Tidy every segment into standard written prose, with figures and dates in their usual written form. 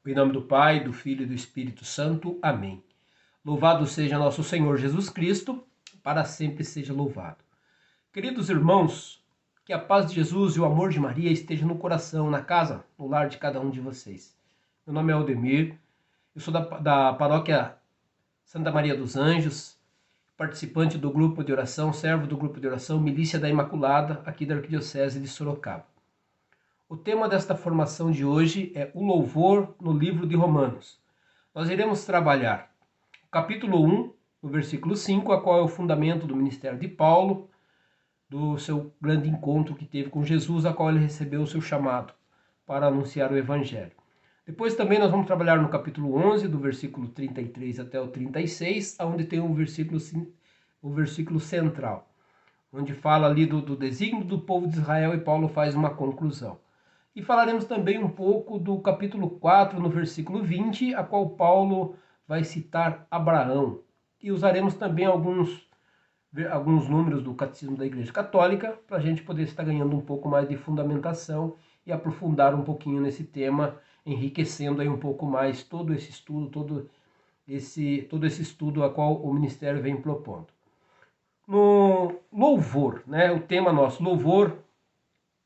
Em nome do Pai, do Filho e do Espírito Santo. Amém. Louvado seja nosso Senhor Jesus Cristo, para sempre seja louvado. Queridos irmãos, que a paz de Jesus e o amor de Maria esteja no coração, na casa, no lar de cada um de vocês. Meu nome é Aldemir, eu sou da paróquia Santa Maria dos Anjos, participante do grupo de oração, servo do grupo de oração Milícia da Imaculada, aqui da Arquidiocese de Sorocaba. O tema desta formação de hoje é o louvor no livro de Romanos. Nós iremos trabalhar o capítulo 1, no versículo 5, a qual é o fundamento do ministério de Paulo, do seu grande encontro que teve com Jesus, a qual ele recebeu o seu chamado para anunciar o Evangelho. Depois também nós vamos trabalhar no capítulo 11, do versículo 33 até o 36, onde tem o versículo central, onde fala ali do desígnio do povo de Israel e Paulo faz uma conclusão. E falaremos também um pouco do capítulo 4, no versículo 20, a qual Paulo vai citar Abraão. E usaremos também alguns números do Catecismo da Igreja Católica, para a gente poder estar ganhando um pouco mais de fundamentação e aprofundar um pouquinho nesse tema, enriquecendo aí um pouco mais todo esse estudo a qual o Ministério vem propondo. No louvor, né, o tema nosso, louvor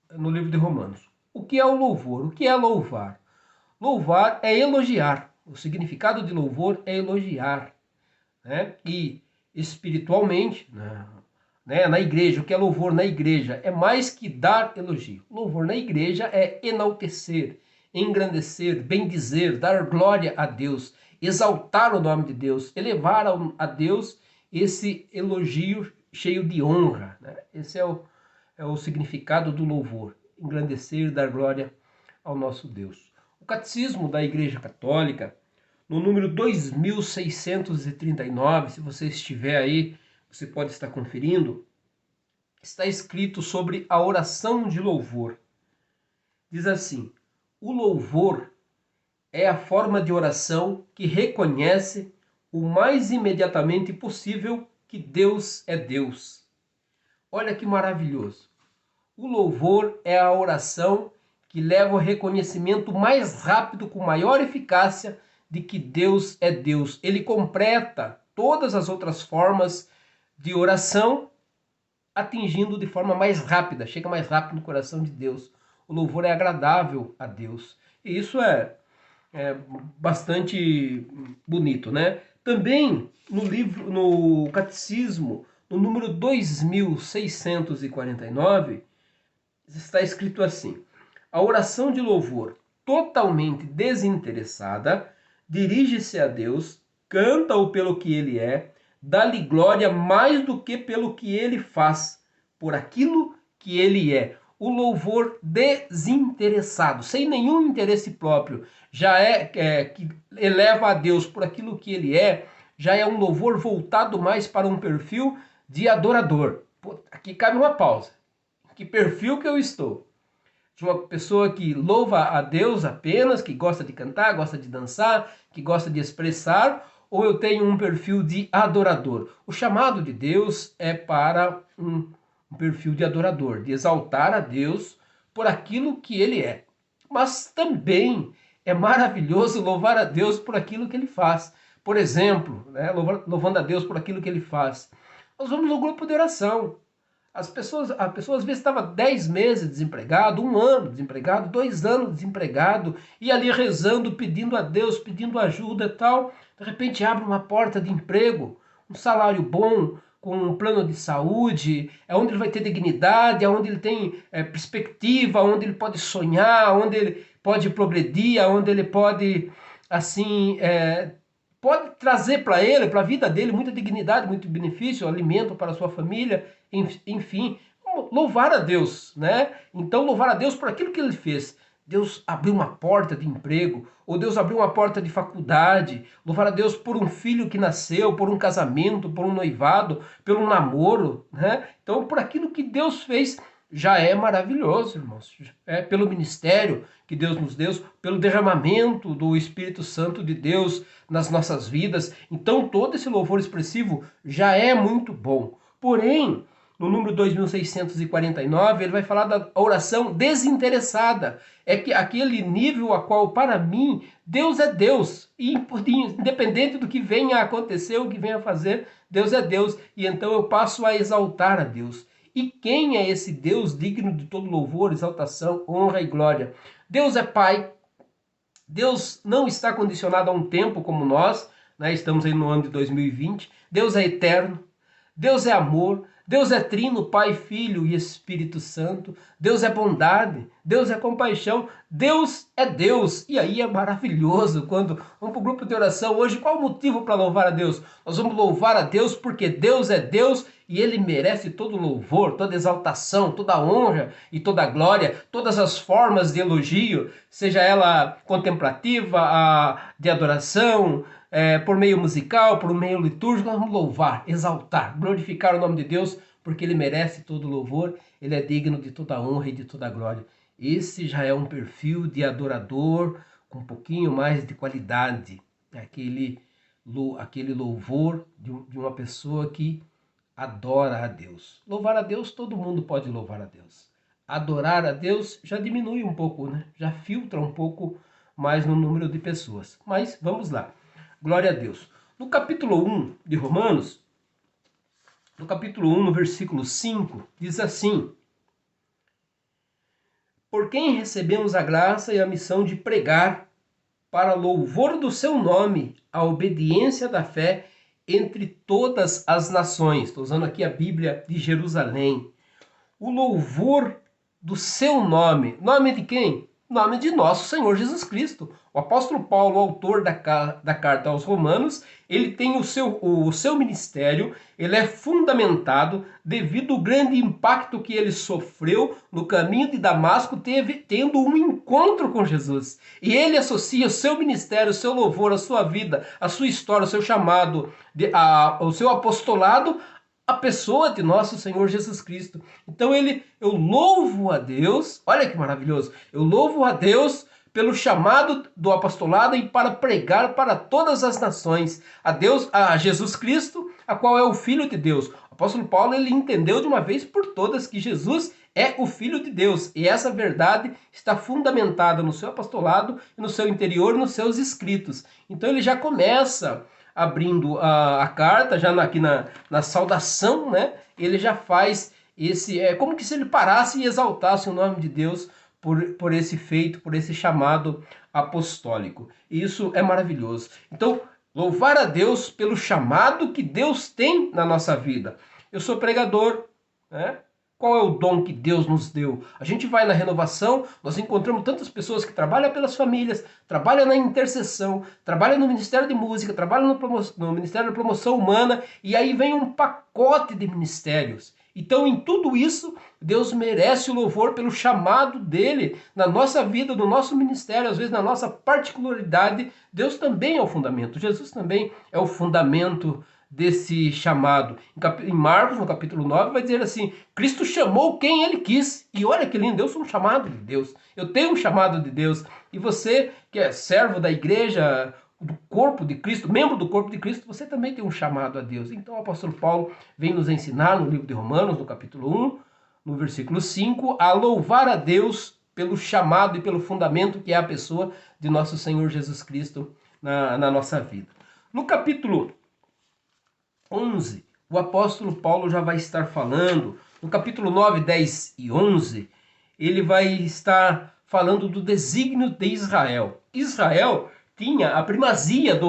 no livro de Romanos. O que é o louvor? O que é louvar? Louvar é elogiar. O significado de louvor é elogiar. Né? E espiritualmente, na igreja, o que é louvor na igreja é mais que dar elogio. Louvor na igreja é enaltecer, engrandecer, bendizer, dar glória a Deus, exaltar o nome de Deus, elevar a Deus esse elogio cheio de honra. Né? Esse é o significado do louvor. Engrandecer, dar glória ao nosso Deus. O Catecismo da Igreja Católica, no número 2639, se você estiver aí, você pode estar conferindo, está escrito sobre a oração de louvor. Diz assim: o louvor é a forma de oração que reconhece o mais imediatamente possível que Deus é Deus. Olha que maravilhoso. O louvor é a oração que leva ao reconhecimento mais rápido, com maior eficácia, de que Deus é Deus. Ele completa todas as outras formas de oração, atingindo de forma mais rápida, chega mais rápido no coração de Deus. O louvor é agradável a Deus. E isso é bastante bonito, né? Também no Catecismo, no número 2649, está escrito assim: a oração de louvor totalmente desinteressada dirige-se a Deus, canta-o pelo que ele é, dá-lhe glória mais do que pelo que ele faz, por aquilo que ele é. O louvor desinteressado, sem nenhum interesse próprio, já que eleva a Deus por aquilo que ele é, já é um louvor voltado mais para um perfil de adorador. Pô, aqui cabe uma pausa. Que perfil que eu estou? De uma pessoa que louva a Deus apenas, que gosta de cantar, gosta de dançar, que gosta de expressar, ou eu tenho um perfil de adorador? O chamado de Deus é para um perfil de adorador, de exaltar a Deus por aquilo que ele é. Mas também é maravilhoso louvar a Deus por aquilo que ele faz. Por exemplo, né, louvando a Deus por aquilo que ele faz. Nós vamos no grupo de oração. A pessoa às vezes estava 10 meses desempregado, 1 ano desempregado, 2 anos desempregado, e ali rezando, pedindo a Deus, pedindo ajuda e tal. De repente abre uma porta de emprego, um salário bom, com um plano de saúde, é onde ele vai ter dignidade, é onde ele tem perspectiva, onde ele pode sonhar, onde ele pode progredir, onde ele pode, assim, pode trazer para ele, para a vida dele, muita dignidade, muito benefício, alimento para a sua família, enfim, louvar a Deus, né? Então, louvar a Deus por aquilo que ele fez. Deus abriu uma porta de emprego, ou Deus abriu uma porta de faculdade, louvar a Deus por um filho que nasceu, por um casamento, por um noivado, pelo namoro, né? Então, por aquilo que Deus fez, já é maravilhoso, irmãos. É pelo ministério que Deus nos deu, pelo derramamento do Espírito Santo de Deus nas nossas vidas. Então, todo esse louvor expressivo já é muito bom. Porém, no número 2649, ele vai falar da oração desinteressada. É que aquele nível a qual, para mim, Deus é Deus. E independente do que venha a acontecer, o que venha a fazer, Deus é Deus. E então eu passo a exaltar a Deus. E quem é esse Deus digno de todo louvor, exaltação, honra e glória? Deus é Pai. Deus não está condicionado a um tempo como nós, né? Estamos aí no ano de 2020. Deus é eterno. Deus é amor, Deus é trino, Pai, Filho e Espírito Santo. Deus é bondade, Deus é compaixão, Deus é Deus. E aí é maravilhoso quando vamos para o grupo de oração hoje. Qual o motivo para louvar a Deus? Nós vamos louvar a Deus porque Deus é Deus e Ele merece todo louvor, toda exaltação, toda honra e toda glória, todas as formas de elogio, seja ela contemplativa, de adoração, por meio musical, por meio litúrgico. Nós vamos louvar, exaltar, glorificar o nome de Deus, porque Ele merece todo louvor, Ele é digno de toda honra e de toda glória. Esse já é um perfil de adorador com um pouquinho mais de qualidade, aquele louvor de uma pessoa que adora a Deus. Louvar a Deus, todo mundo pode louvar a Deus. Adorar a Deus já diminui um pouco, né? Já filtra um pouco mais no número de pessoas. Mas vamos lá. Glória a Deus. No capítulo 1 de Romanos, no capítulo 1, no versículo 5, diz assim: por quem recebemos a graça e a missão de pregar, para louvor do seu nome, a obediência da fé entre todas as nações. Estou usando aqui a Bíblia de Jerusalém. O louvor do seu nome. Nome de quem? Nome de nosso Senhor Jesus Cristo. O apóstolo Paulo, autor da carta aos Romanos, ele tem o seu ministério, ele é fundamentado devido ao grande impacto que ele sofreu no caminho de Damasco, tendo um encontro com Jesus. E ele associa o seu ministério, o seu louvor, a sua vida, a sua história, o seu chamado, o seu apostolado, a pessoa de nosso Senhor Jesus Cristo. Então eu louvo a Deus, olha que maravilhoso, eu louvo a Deus pelo chamado do apostolado e para pregar para todas as nações, a Jesus Cristo, a qual é o Filho de Deus. O apóstolo Paulo, ele entendeu de uma vez por todas que Jesus é o Filho de Deus, e essa verdade está fundamentada no seu apostolado, no seu interior, nos seus escritos. Então ele já começa abrindo a carta, já aqui na saudação, né? Ele já faz como que se ele parasse e exaltasse o nome de Deus por esse feito, por esse chamado apostólico. E isso é maravilhoso. Então, louvar a Deus pelo chamado que Deus tem na nossa vida. Eu sou pregador, né? Qual é o dom que Deus nos deu? A gente vai na renovação, nós encontramos tantas pessoas que trabalham pelas famílias, trabalham na intercessão, trabalham no Ministério de Música, trabalham no Ministério da Promoção Humana, e aí vem um pacote de ministérios. Então, em tudo isso, Deus merece o louvor pelo chamado dele na nossa vida, no nosso ministério, às vezes na nossa particularidade. Deus também é o fundamento, Jesus também é o fundamento desse chamado. Em Marcos, no capítulo 9, vai dizer assim: Cristo chamou quem ele quis. E olha que lindo, eu sou um chamado de Deus. Eu tenho um chamado de Deus. E você, que é servo da igreja, do corpo de Cristo, membro do corpo de Cristo, você também tem um chamado a Deus. Então o apóstolo Paulo vem nos ensinar no livro de Romanos, no capítulo 1, no versículo 5, a louvar a Deus pelo chamado e pelo fundamento que é a pessoa de nosso Senhor Jesus Cristo na nossa vida. No capítulo 11, o apóstolo Paulo já vai estar falando, no capítulo 9, 10 e 11, ele vai estar falando do desígnio de Israel. Israel tinha a primazia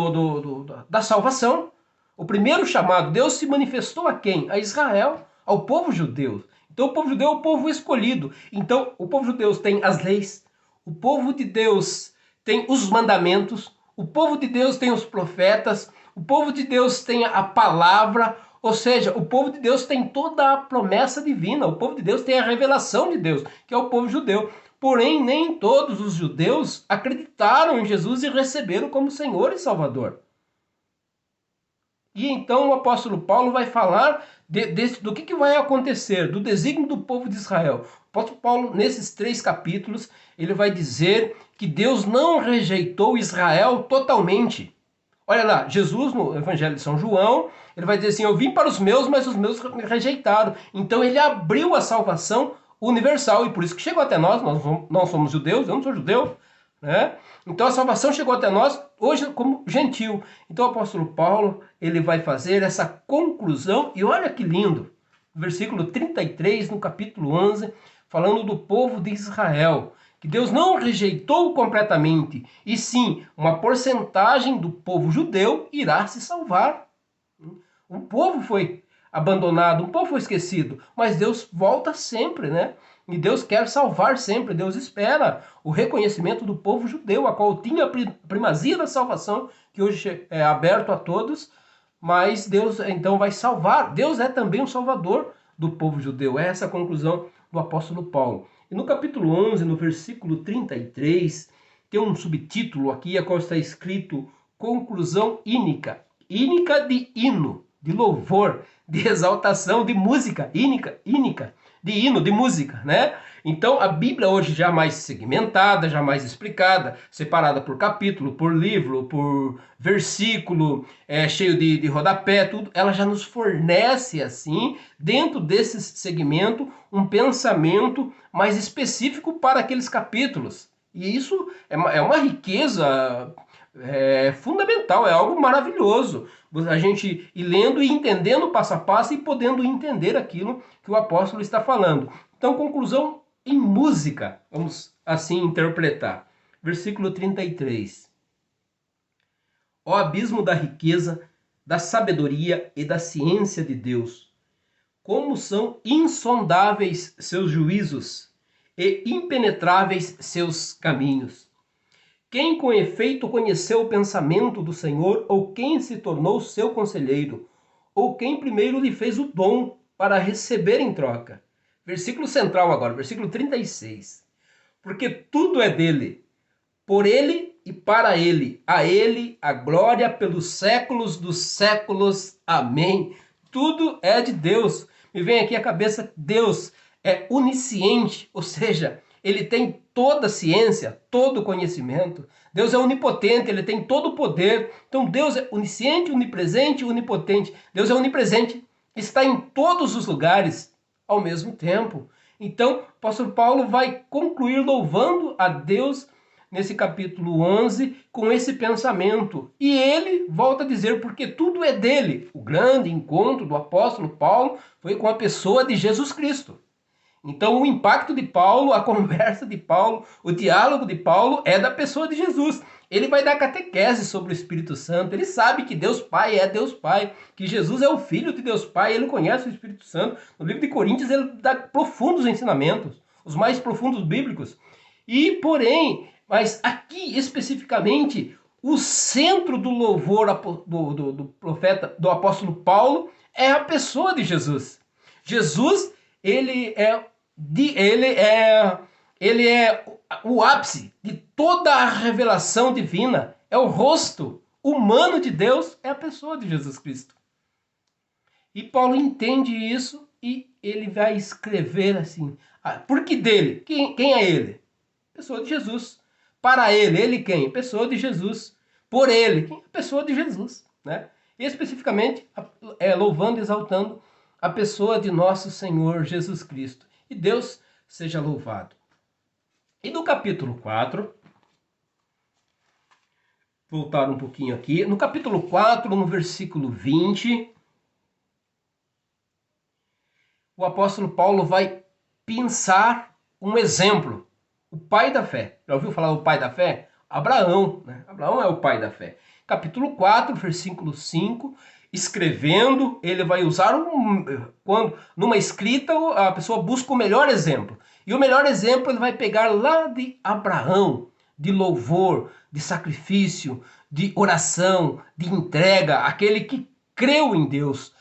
da salvação. O primeiro chamado, Deus se manifestou a quem? A Israel, ao povo judeu. Então o povo judeu é o povo escolhido. Então o povo judeu tem as leis, o povo de Deus tem os mandamentos, o povo de Deus tem os profetas, o povo de Deus tem a palavra, ou seja, o povo de Deus tem toda a promessa divina, o povo de Deus tem a revelação de Deus, que é o povo judeu. Porém, nem todos os judeus acreditaram em Jesus e receberam como Senhor e Salvador. E então o apóstolo Paulo vai falar do que vai acontecer, do desígnio do povo de Israel. O apóstolo Paulo, nesses 3 capítulos, ele vai dizer que Deus não rejeitou Israel totalmente. Olha lá, Jesus no Evangelho de São João, ele vai dizer assim, eu vim para os meus, mas os meus me rejeitaram. Então ele abriu a salvação universal, e por isso que chegou até nós não somos judeus, eu não sou judeu, né? Então a salvação chegou até nós hoje como gentil. Então o apóstolo Paulo, ele vai fazer essa conclusão, e olha que lindo, versículo 33, no capítulo 11, falando do povo de Israel, que Deus não rejeitou completamente, e sim, uma porcentagem do povo judeu irá se salvar. Um povo foi abandonado, um povo foi esquecido, mas Deus volta sempre, né? E Deus quer salvar sempre, Deus espera o reconhecimento do povo judeu, a qual tinha a primazia da salvação, que hoje é aberto a todos, mas Deus então vai salvar. Deus é também o salvador do povo judeu. É essa a conclusão do apóstolo Paulo. E no capítulo 11, no versículo 33, tem um subtítulo aqui, a qual está escrito conclusão ínica. Ínica de hino, de louvor, de exaltação, de música. Ínica, de hino, de música, né? Então, a Bíblia hoje já mais segmentada, já mais explicada, separada por capítulo, por livro, por versículo, cheio de rodapé, tudo, ela já nos fornece, assim, dentro desse segmento, um pensamento mais específico para aqueles capítulos. E isso é uma riqueza fundamental, é algo maravilhoso. A gente ir lendo e entendendo passo a passo e podendo entender aquilo que o apóstolo está falando. Então, conclusão em música, vamos assim interpretar. Versículo 33. Ó abismo da riqueza, da sabedoria e da ciência de Deus! Como são insondáveis seus juízos e impenetráveis seus caminhos! Quem com efeito conheceu o pensamento do Senhor, ou quem se tornou seu conselheiro, ou quem primeiro lhe fez o dom para receber em troca? Versículo central agora, versículo 36. Porque tudo é dele, por ele e para ele. A ele a glória pelos séculos dos séculos. Amém. Tudo é de Deus. Me vem aqui à cabeça, Deus é onisciente, ou seja, ele tem toda a ciência, todo o conhecimento. Deus é onipotente, ele tem todo o poder. Então Deus é onisciente, onipresente, onipotente. Deus é onipresente, está em todos os lugares ao mesmo tempo. Então, o apóstolo Paulo vai concluir louvando a Deus nesse capítulo 11 com esse pensamento. E ele volta a dizer, porque tudo é dele. O grande encontro do apóstolo Paulo foi com a pessoa de Jesus Cristo. Então, o impacto de Paulo, a conversa de Paulo, o diálogo de Paulo é da pessoa de Jesus. Ele vai dar catequese sobre o Espírito Santo. Ele sabe que Deus Pai é Deus Pai, que Jesus é o Filho de Deus Pai. Ele conhece o Espírito Santo. No livro de Coríntios, ele dá profundos ensinamentos, os mais profundos bíblicos. E, porém, mas aqui especificamente, o centro do louvor do profeta, do apóstolo Paulo, é a pessoa de Jesus. Jesus, ele é o ápice de toda a revelação divina. É o rosto humano de Deus, é a pessoa de Jesus Cristo. E Paulo entende isso e ele vai escrever assim. Por que dele? Quem é ele? Pessoa de Jesus. Para ele quem? Pessoa de Jesus. Por ele, quem? Pessoa de Jesus, né? E especificamente louvando e exaltando a pessoa de nosso Senhor Jesus Cristo. E Deus seja louvado. E no capítulo 4, voltar um pouquinho aqui, no capítulo 4, no versículo 20, o apóstolo Paulo vai pensar um exemplo. O pai da fé. Já ouviu falar do pai da fé? Abraão, né? Abraão é o pai da fé. Capítulo 4, versículo 5, escrevendo, ele vai usar quando numa escrita a pessoa busca o melhor exemplo. E o melhor exemplo ele vai pegar lá de Abraão, de louvor, de sacrifício, de oração, de entrega, aquele que creu em Deus.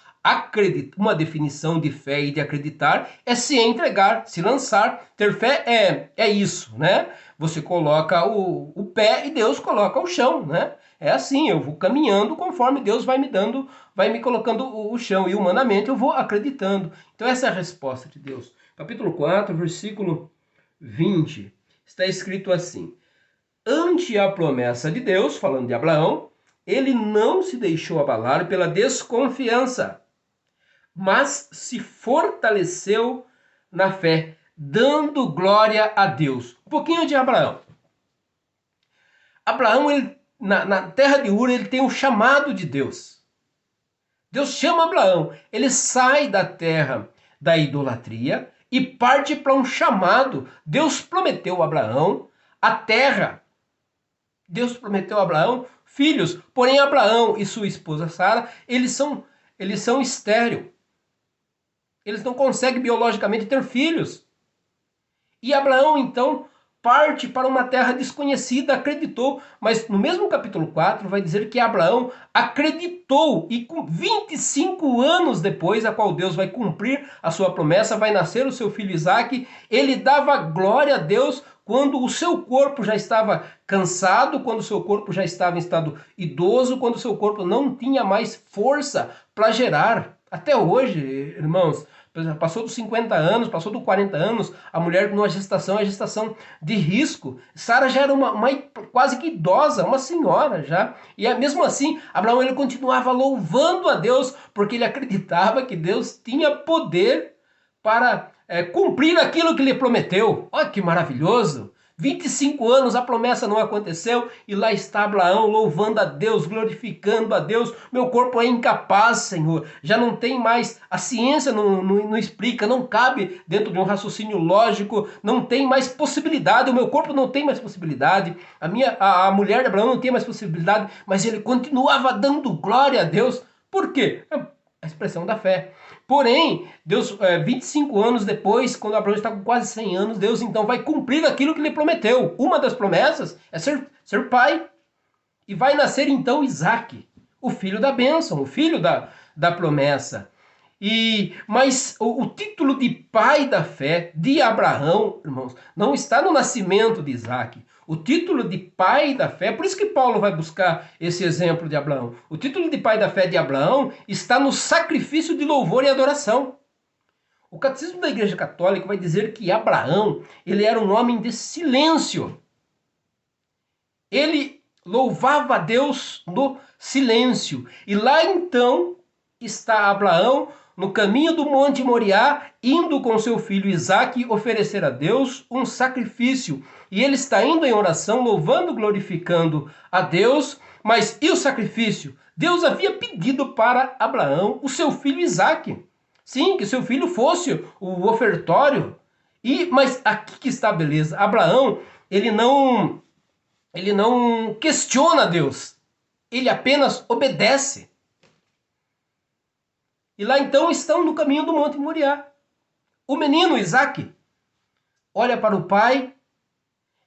Uma definição de fé e de acreditar é se entregar, se lançar. Ter fé é isso, né? Você coloca o pé e Deus coloca o chão, né? É assim, eu vou caminhando conforme Deus vai me dando, vai me colocando o chão. E humanamente eu vou acreditando. Então essa é a resposta de Deus. Capítulo 4, versículo 20. Está escrito assim. Ante a promessa de Deus, falando de Abraão, ele não se deixou abalar pela desconfiança, mas se fortaleceu na fé, dando glória a Deus. Um pouquinho de Abraão. Abraão, ele, na terra de Ur, ele tem um chamado de Deus. Deus chama Abraão, ele sai da terra da idolatria e parte para um chamado. Deus prometeu a Abraão a terra. Deus prometeu a Abraão filhos, porém Abraão e sua esposa Sara, eles são estéril. Eles não conseguem biologicamente ter filhos. E Abraão, então, parte para uma terra desconhecida, acreditou. Mas no mesmo capítulo 4 vai dizer que Abraão acreditou e com 25 anos depois, a qual Deus vai cumprir a sua promessa, vai nascer o seu filho Isaque, ele dava glória a Deus quando o seu corpo já estava cansado, quando o seu corpo já estava em estado idoso, quando o seu corpo não tinha mais força para gerar. Até hoje, irmãos, passou dos 50 anos, passou dos 40 anos, a mulher numa gestação é gestação de risco. Sara já era uma quase que idosa, uma senhora já. E mesmo assim, Abraão ele continuava louvando a Deus, porque ele acreditava que Deus tinha poder para cumprir aquilo que lhe prometeu. Olha que maravilhoso! 25 anos a promessa não aconteceu e lá está Abraão louvando a Deus, glorificando a Deus. Meu corpo é incapaz, Senhor. Já não tem mais, a ciência não explica, não cabe dentro de um raciocínio lógico, não tem mais possibilidade, o meu corpo não tem mais possibilidade, a mulher de Abraão não tem mais possibilidade, mas ele continuava dando glória a Deus. Por quê? A expressão da fé. Porém, Deus, 25 anos depois, quando Abraão está com quase 100 anos, Deus então vai cumprir aquilo que lhe prometeu. Uma das promessas é ser pai. E vai nascer então Isaque, o filho da bênção, o filho da promessa. Mas o título de pai da fé de Abraão, irmãos, não está no nascimento de Isaque. O título de pai da fé, por isso que Paulo vai buscar esse exemplo de Abraão. O título de pai da fé de Abraão está no sacrifício de louvor e adoração. O Catecismo da Igreja Católica vai dizer que Abraão, ele era um homem de silêncio. Ele louvava a Deus no silêncio. E lá então está Abraão no caminho do Monte Moriá, indo com seu filho Isaque oferecer a Deus um sacrifício. E ele está indo em oração, louvando, glorificando a Deus. Mas e o sacrifício? Deus havia pedido para Abraão o seu filho Isaque. Sim, que seu filho fosse o ofertório. Mas aqui que está a beleza. Abraão, ele não questiona Deus. Ele apenas obedece. E lá então estão no caminho do Monte Moriá. O menino Isaque olha para o pai,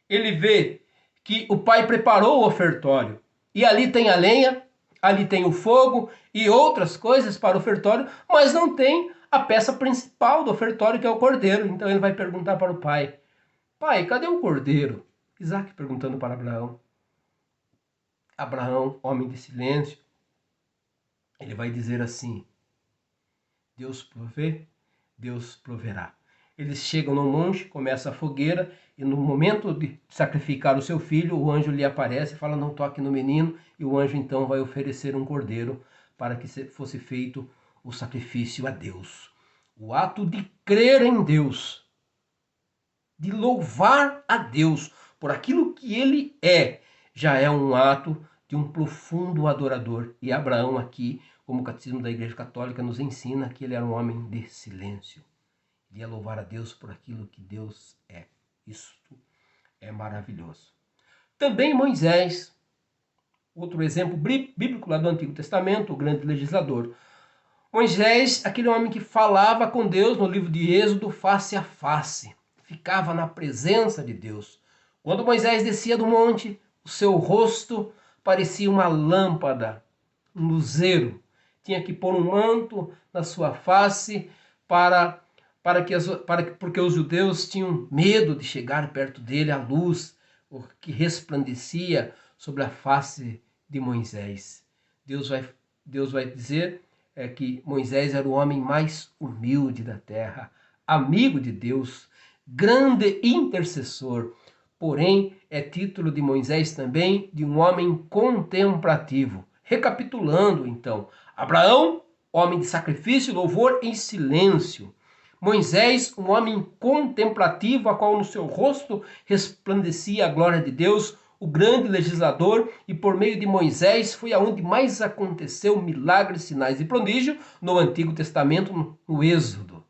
ele vê que o pai preparou o ofertório. E ali tem a lenha, ali tem o fogo e outras coisas para o ofertório, mas não tem a peça principal do ofertório, que é o cordeiro. Então ele vai perguntar para o pai: pai, cadê o cordeiro? Isaque perguntando para Abraão. Abraão, homem de silêncio, ele vai dizer assim: Deus provê, Deus proverá. Eles chegam no monte, começa a fogueira, e no momento de sacrificar o seu filho, o anjo lhe aparece e fala: não toque no menino, e o anjo então vai oferecer um cordeiro para que fosse feito o sacrifício a Deus. O ato de crer em Deus, de louvar a Deus por aquilo que ele é, já é um ato de um profundo adorador. E Abraão aqui, como o Catecismo da Igreja Católica nos ensina, que ele era um homem de silêncio. Ele ia louvar a Deus por aquilo que Deus é. Isso é maravilhoso. Também Moisés, outro exemplo bíblico lá do Antigo Testamento, o grande legislador. Moisés, aquele homem que falava com Deus no livro de Êxodo face a face, ficava na presença de Deus. Quando Moisés descia do monte, o seu rosto parecia uma lâmpada, um luzeiro. Tinha que pôr um manto na sua face porque os judeus tinham medo de chegar perto dele, a luz que resplandecia sobre a face de Moisés. Deus vai dizer que Moisés era o homem mais humilde da terra, amigo de Deus, grande intercessor. Porém, é título de Moisés também de um homem contemplativo. Recapitulando, então, Abraão, homem de sacrifício e louvor em silêncio. Moisés, um homem contemplativo, a qual no seu rosto resplandecia a glória de Deus, o grande legislador, e por meio de Moisés foi aonde mais aconteceu milagres, sinais e prodígio no Antigo Testamento, no Êxodo.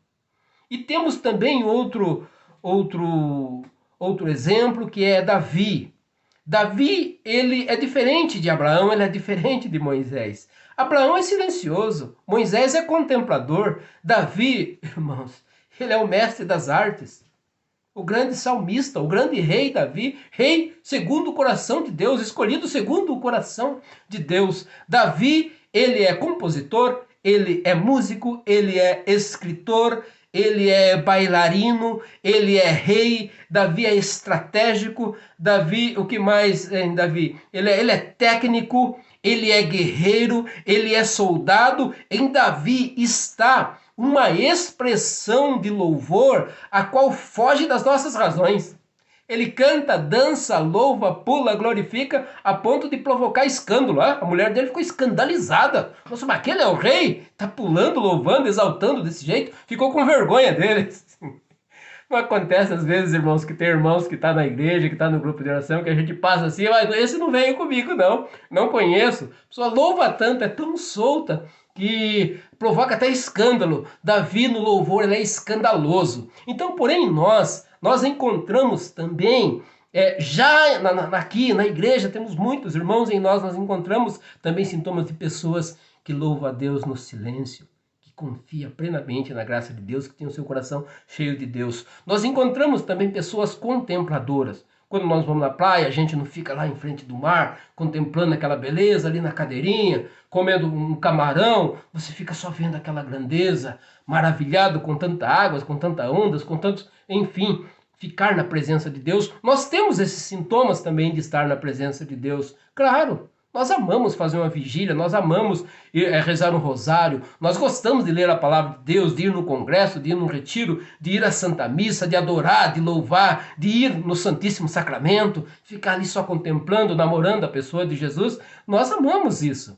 E temos também outro exemplo, que é Davi. Davi, ele é diferente de Abraão, ele é diferente de Moisés. Abraão é silencioso, Moisés é contemplador. Davi, irmãos, ele é o mestre das artes. O grande salmista, o grande rei Davi, rei segundo o coração de Deus, escolhido segundo o coração de Deus. Davi, ele é compositor, ele é músico, ele é escritor, ele é bailarino, ele é rei. Davi é estratégico. Davi, o que mais em Davi? Ele é técnico, ele é guerreiro, ele é soldado. Em Davi está uma expressão de louvor a qual foge das nossas razões. Ele canta, dança, louva, pula, glorifica, a ponto de provocar escândalo. A mulher dele ficou escandalizada. Nossa, mas aquele é o rei? Tá pulando, louvando, exaltando desse jeito? Ficou com vergonha dele. Não acontece às vezes, irmãos, que tem irmãos que tá na igreja, que tá no grupo de oração, que a gente passa assim, mas esse não veio comigo, não. Não conheço. A pessoa louva tanto, é tão solta, que provoca até escândalo. Davi no louvor, ele é escandaloso. Então, porém, nós encontramos também, aqui na igreja, temos muitos irmãos em nós encontramos também sintomas de pessoas que louvam a Deus no silêncio, que confia plenamente na graça de Deus, que tem o seu coração cheio de Deus. Nós encontramos também pessoas contempladoras. Quando nós vamos na praia, a gente não fica lá em frente do mar, contemplando aquela beleza ali na cadeirinha, comendo um camarão, você fica só vendo aquela grandeza, maravilhado com tanta água, com tantas ondas, com tantos, enfim, ficar na presença de Deus. Nós temos esses sintomas também de estar na presença de Deus. Claro, nós amamos fazer uma vigília, nós amamos rezar um rosário, nós gostamos de ler a palavra de Deus, de ir no congresso, de ir no retiro, de ir à Santa Missa, de adorar, de louvar, de ir no Santíssimo Sacramento, ficar ali só contemplando, namorando a pessoa de Jesus. Nós amamos isso.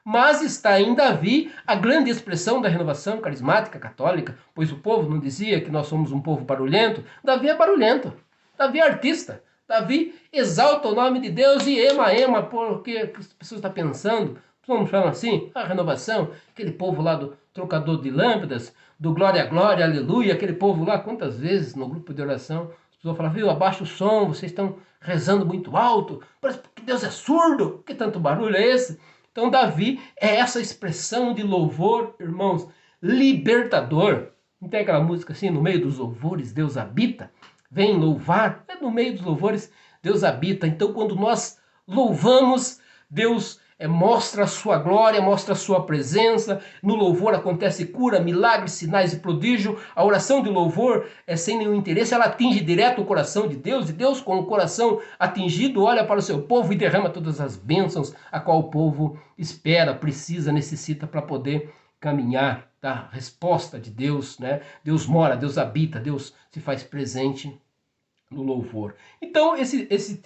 Mas está em Davi a grande expressão da renovação carismática católica, pois o povo não dizia que nós somos um povo barulhento. Davi é barulhento, Davi é artista. Davi exalta o nome de Deus e ema, porque as pessoas estão pensando, vamos falar assim, a renovação, aquele povo lá do trocador de lâmpadas, do glória, glória, aleluia, aquele povo lá, quantas vezes no grupo de oração, as pessoas falam, viu, abaixa o som, vocês estão rezando muito alto, parece que Deus é surdo, que tanto barulho é esse? Então Davi é essa expressão de louvor, irmãos, libertador. Não tem aquela música assim, no meio dos louvores Deus habita? Vem louvar, no meio dos louvores Deus habita. Então quando nós louvamos, Deus mostra a sua glória, mostra a sua presença. No louvor acontece cura, milagres, sinais e prodígio. A oração de louvor é sem nenhum interesse, ela atinge direto o coração de Deus, e Deus, com o coração atingido, olha para o seu povo e derrama todas as bênçãos a qual o povo espera, precisa, necessita para poder caminhar. Tá? Resposta de Deus, né? Deus mora, Deus habita, Deus se faz presente no louvor. Então,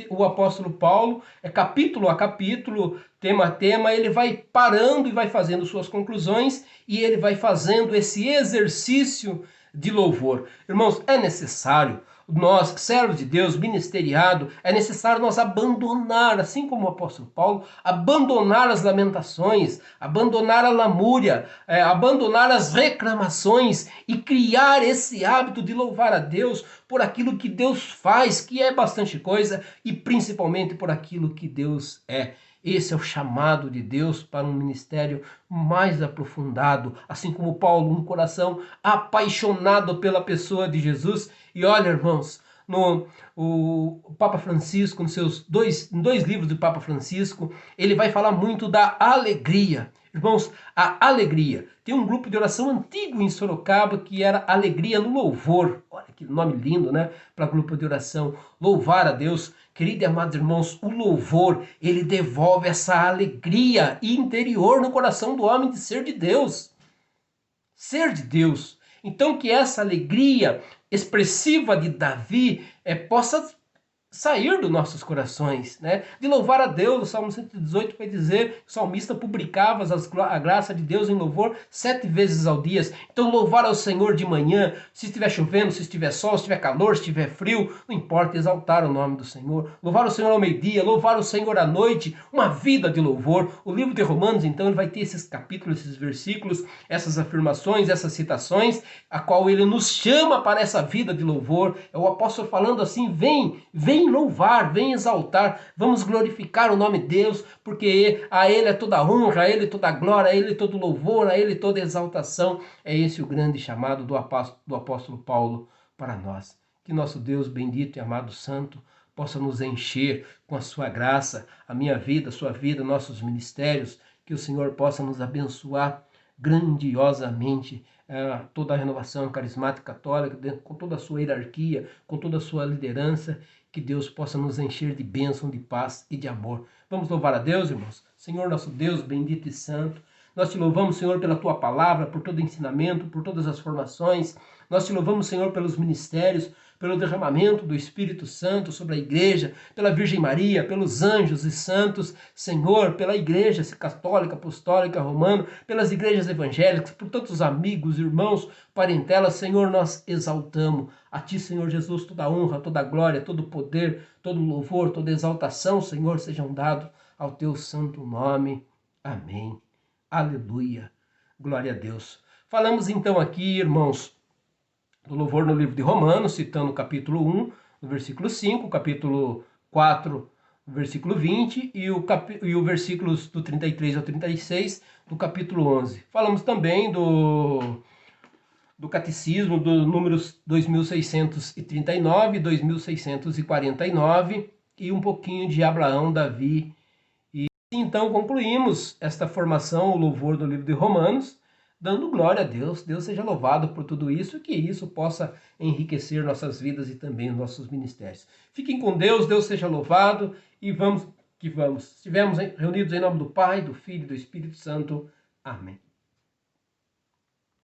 o apóstolo Paulo, capítulo a capítulo, tema a tema, ele vai parando e vai fazendo suas conclusões, e ele vai fazendo esse exercício de louvor. Irmãos, é necessário, nós, servos de Deus, ministeriado, é necessário nós abandonar, assim como o apóstolo Paulo, abandonar as lamentações, abandonar a lamúria, abandonar as reclamações e criar esse hábito de louvar a Deus por aquilo que Deus faz, que é bastante coisa, e principalmente por aquilo que Deus é. Esse é o chamado de Deus para um ministério mais aprofundado, assim como Paulo, um coração apaixonado pela pessoa de Jesus. E olha, irmãos, o Papa Francisco, nos seus dois livros do Papa Francisco, ele vai falar muito da alegria. Irmãos, a alegria. Tem um grupo de oração antigo em Sorocaba que era Alegria no Louvor. Olha que nome lindo, né? Para grupo de oração. Louvar a Deus. Queridos e amados irmãos, o louvor, ele devolve essa alegria interior no coração do homem de ser de Deus. Ser de Deus. Então que essa alegria expressiva de Davi possa sair dos nossos corações, né? De louvar a Deus. O Salmo 118 vai dizer que o salmista publicava a graça de Deus em louvor 7 vezes ao dia. Então louvar ao Senhor de manhã, se estiver chovendo, se estiver sol, se estiver calor, se estiver frio, não importa, exaltar o nome do Senhor. Louvar o Senhor ao meio-dia, louvar o Senhor à noite, uma vida de louvor. O livro de Romanos, então, ele vai ter esses capítulos, esses versículos, essas afirmações, essas citações, a qual ele nos chama para essa vida de louvor. É o apóstolo falando assim: vem louvar, vem exaltar, vamos glorificar o nome de Deus, porque a Ele é toda honra, a Ele toda glória, a Ele todo louvor, a Ele toda exaltação. É esse o grande chamado do apóstolo Paulo para nós. Que nosso Deus bendito e amado santo possa nos encher com a sua graça, a minha vida, a sua vida, nossos ministérios, que o Senhor possa nos abençoar grandiosamente, toda a renovação carismática católica, com toda a sua hierarquia, com toda a sua liderança, que Deus possa nos encher de bênção, de paz e de amor. Vamos louvar a Deus, irmãos? Senhor nosso Deus, bendito e santo, nós te louvamos, Senhor, pela tua palavra, por todo ensinamento, por todas as formações. Nós te louvamos, Senhor, pelos ministérios, pelo derramamento do Espírito Santo sobre a igreja, pela Virgem Maria, pelos anjos e santos, Senhor, pela igreja católica, apostólica, romana, pelas igrejas evangélicas, por tantos amigos, irmãos, parentelas, Senhor, nós exaltamos a Ti, Senhor Jesus, toda a honra, toda a glória, todo o poder, todo o louvor, toda a exaltação, Senhor, sejam dados ao Teu santo nome. Amém. Aleluia. Glória a Deus. Falamos então aqui, irmãos, do louvor no livro de Romanos, citando o capítulo 1, no versículo 5, capítulo 4, versículo 20 e o versículos do 33 ao 36 do capítulo 11. Falamos também do catecismo, dos números 2639, 2649 e um pouquinho de Abraão, Davi. E então concluímos esta formação, o louvor do livro de Romanos, dando glória a Deus. Deus seja louvado por tudo isso, que isso possa enriquecer nossas vidas e também os nossos ministérios. Fiquem com Deus, Deus seja louvado e vamos que vamos. Estivemos reunidos em nome do Pai, do Filho e do Espírito Santo. Amém.